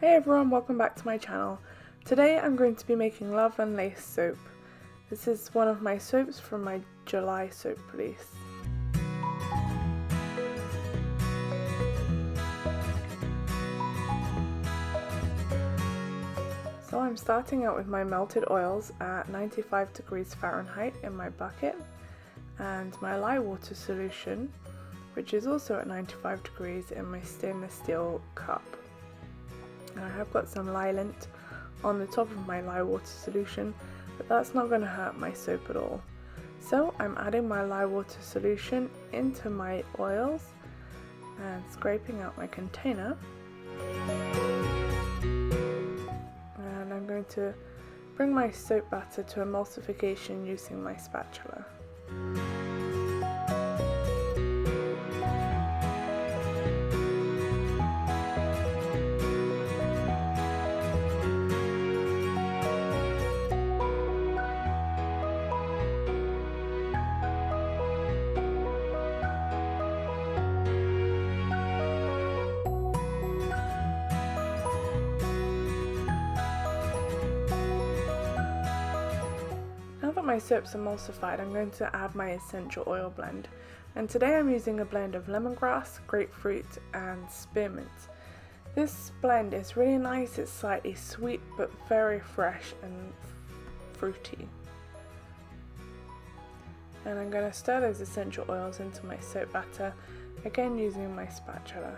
Hey everyone, welcome back to my channel. Today I'm going to be making Love and Lace soap. This is one of my soaps from my July soap release. So I'm starting out with my melted oils at 95 degrees Fahrenheit in my bucket and my lye water solution, which is also at 95 degrees in my stainless steel cup. I have got some lye lint on the top of my lye water solution, but that's not going to hurt my soap at all. So I'm adding my lye water solution into my oils and scraping out my container. And I'm going to bring my soap batter to emulsification using my spatula. Now that my soap's emulsified, I'm going to add my essential oil blend. And today I'm using a blend of lemongrass, grapefruit and spearmint. This blend is really nice, it's slightly sweet but very fresh and fruity. And I'm going to stir those essential oils into my soap batter, again using my spatula.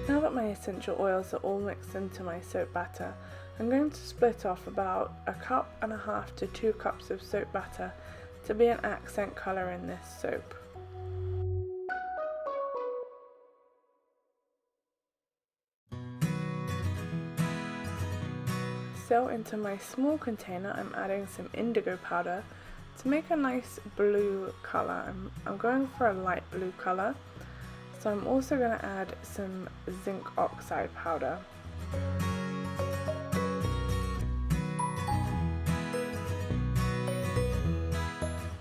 Now that my essential oils are all mixed into my soap batter, I'm going to split off about 1.5 cups to 2 cups of soap batter to be an accent colour in this soap. So into my small container I'm adding some indigo powder to make a nice blue colour. I'm going for a light blue colour. So I'm also going to add some zinc oxide powder.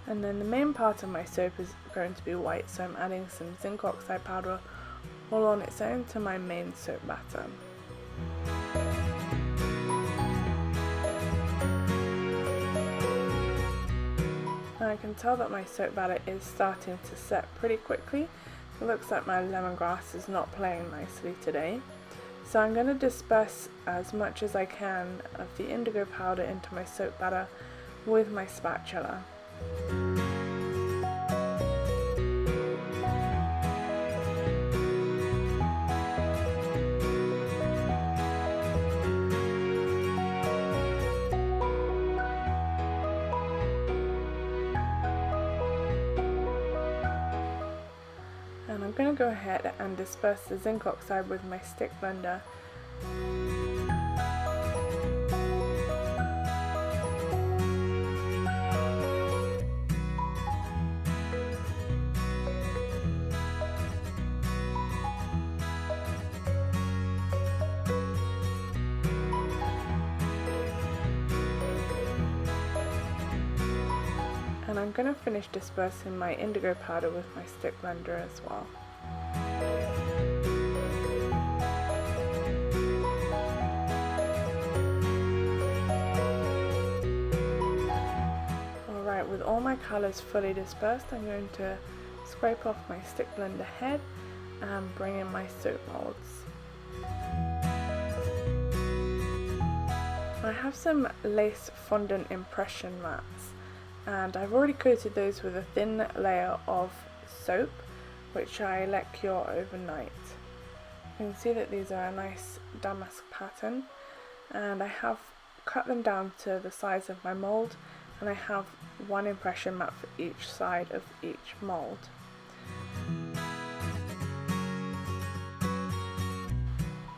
And then the main part of my soap is going to be white, so I'm adding some zinc oxide powder all on its own to my main soap batter. Now I can tell that my soap batter is starting to set pretty quickly. It looks like my lemongrass is not playing nicely today. So I'm going to disperse as much as I can of the indigo powder into my soap batter with my spatula. And I'm going to go ahead and disperse the zinc oxide with my stick blender. And I'm going to finish dispersing my indigo powder with my stick blender as well. Alright, with all my colours fully dispersed, I'm going to scrape off my stick blender head and bring in my soap moulds. I have some lace fondant impression mats, and I've already coated those with a thin layer of soap which I let cure overnight. You can see that these are a nice damask pattern, and I have cut them down to the size of my mould, and I have one impression mat for each side of each mould.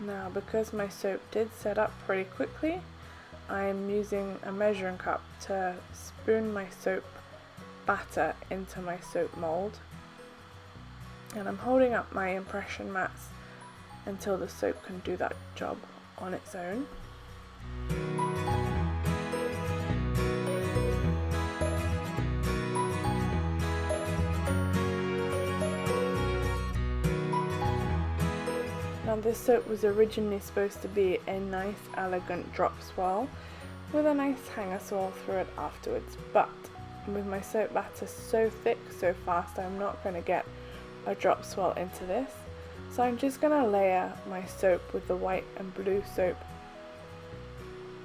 Now because my soap did set up pretty quickly, I'm using a measuring cup to spoon my soap batter into my soap mould. And I'm holding up my impression mats until the soap can do that job on its own. Now this soap was originally supposed to be a nice elegant drop swirl with a nice hanger swirl through it afterwards, but with my soap batter so thick so fast, I'm not going to get a drop swirl into this. So I'm just going to layer my soap with the white and blue soap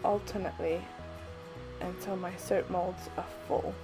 alternately until my soap molds are full.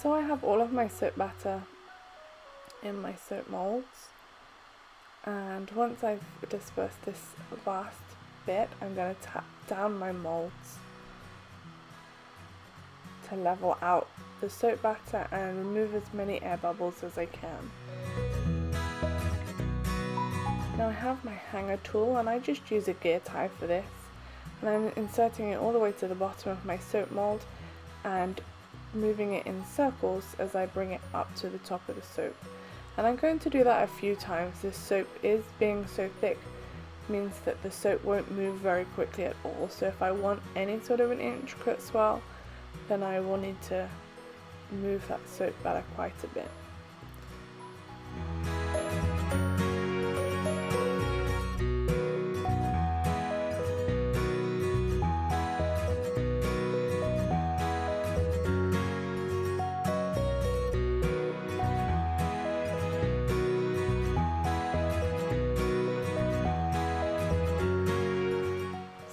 So I have all of my soap batter in my soap molds, and once I've dispersed this vast bit, I'm going to tap down my molds to level out the soap batter and remove as many air bubbles as I can. Now I have my hanger tool, and I just use a gear tie for this, and I'm inserting it all the way to the bottom of my soap mold and moving it in circles as I bring it up to the top of the soap. And I'm going to do that a few times. This soap is being so thick means that the soap won't move very quickly at all, so if I want any sort of an intricate swirl, then I will need to move that soap batter quite a bit.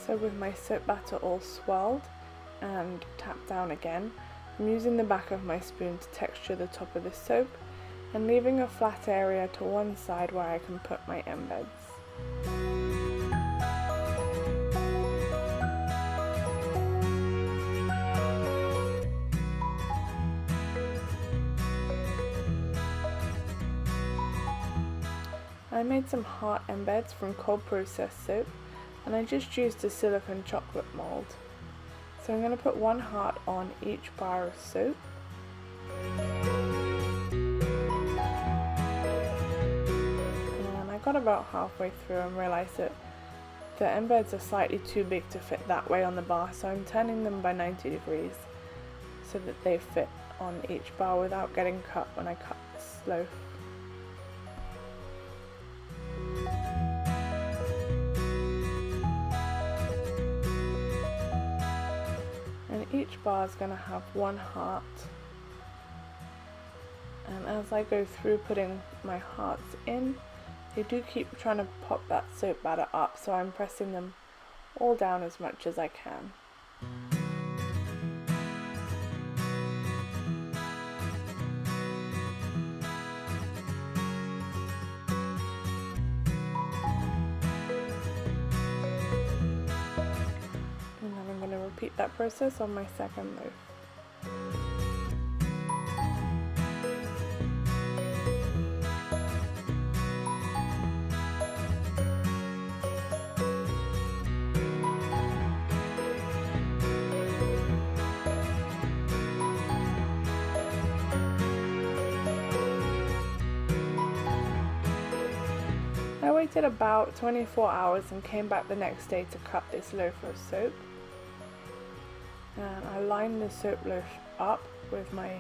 So with my soap batter all swirled and tapped down again, I'm using the back of my spoon to texture the top of the soap and leaving a flat area to one side where I can put my embeds. I made some heart embeds from cold processed soap, and I just used a silicone chocolate mold. So I'm going to put one heart on each bar of soap. And I got about halfway through and realised that the embeds are slightly too big to fit that way on the bar, so I'm turning them by 90 degrees so that they fit on each bar without getting cut when I cut the loaf. Each bar is going to have one heart, and as I go through putting my hearts in, they do keep trying to pop that soap batter up, so I'm pressing them all down as much as I can. Repeat that process on my second loaf. I waited about 24 hours and came back the next day to cut this loaf of soap. And I lined the soap loaf up with my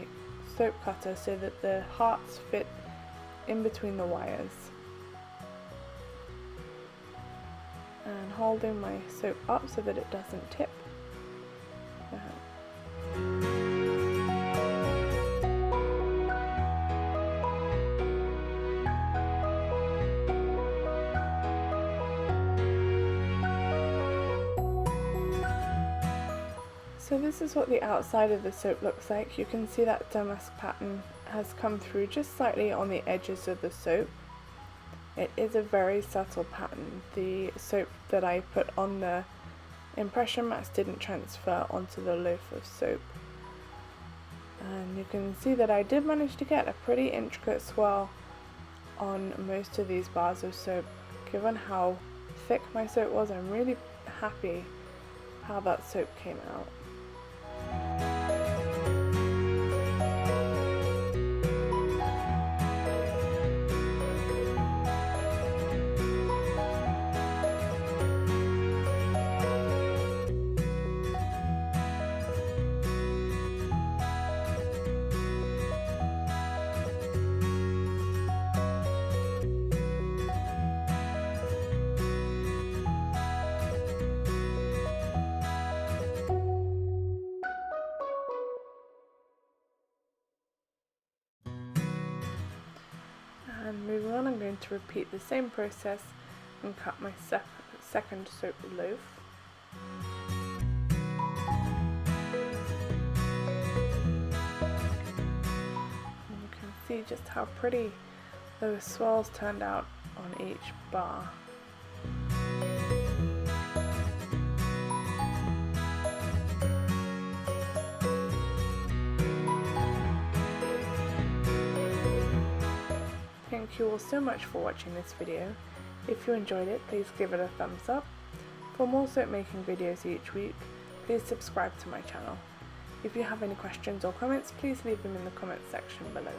soap cutter so that the hearts fit in between the wires. And holding my soap up so that it doesn't tip. So this is what the outside of the soap looks like. You can see that damask pattern has come through just slightly on the edges of the soap. It is a very subtle pattern. The soap that I put on the impression mats didn't transfer onto the loaf of soap. And you can see that I did manage to get a pretty intricate swirl on most of these bars of soap. Given how thick my soap was, I'm really happy how that soap came out. And moving on, I'm going to repeat the same process and cut my second soap loaf. And you can see just how pretty those swirls turned out on each bar. Thank you all so much for watching this video. If you enjoyed it, please give it a thumbs up. For more soap making videos each week, please subscribe to my channel. If you have any questions or comments, please leave them in the comments section below.